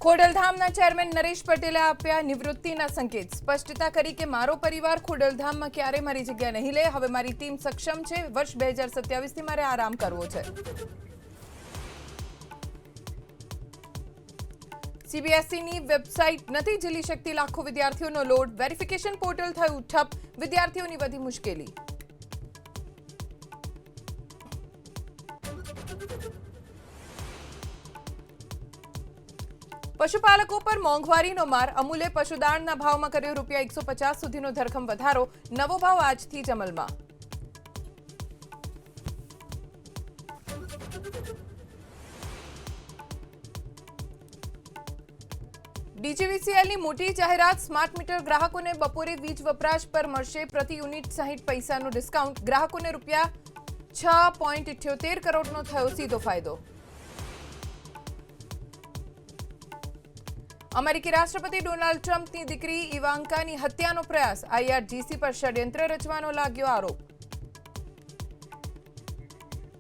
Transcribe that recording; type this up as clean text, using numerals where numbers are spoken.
ખોડલધામના chairman Naresh પટેલે આપ્યા નિવૃત્તિના સંકેત. સ્પષ્ટતા કરી કે મારો પરિવાર ખોડલધામમાં ક્યારે મારી જગ્યા નહીં લે. હવે મારી ટીમ સક્ષમ છે. વર્ષ 2027 થી મારે આરામ કરવો છે. સીબીએસઈની વેબસાઇટ નથી ઝીલી શકતી લાખો વિદ્યાર્થીઓનો લોડ. વેરિફિકેશન પોર્ટલ થયું ઠપ. વિદ્યાર્થીઓની વધી મુશ્કેલી. પશુપાલકો પર મોંઘવારીનો માર. અમૂલે પશુદાણના ભાવમાં કર્યો ₹150 સુધીનો ધરખમ વધારો. નવો ભાવ આજથી જ અમલમાં. ડીજીવીસીએલની મોટી જાહેરાત. સ્માર્ટ મીટર ગ્રાહકોને બપોરે વીજ વપરાશ પર મળશે પ્રતિ યુનિટ 60 પૈસાનું ડિસ્કાઉન્ટ. ગ્રાહકોને ₹6.78 કરોડનો થયો સીધો ફાયદો. અમેરિકી રાષ્ટ્રપતિ ડોનાલ્ડ ટ્રમ્પની દીકરી ઇવાન્કાની હત્યાનો પ્રયાસ. આઈઆરજીસી પર ષડયંત્ર રચવાનો લાગ્યો આરોપ.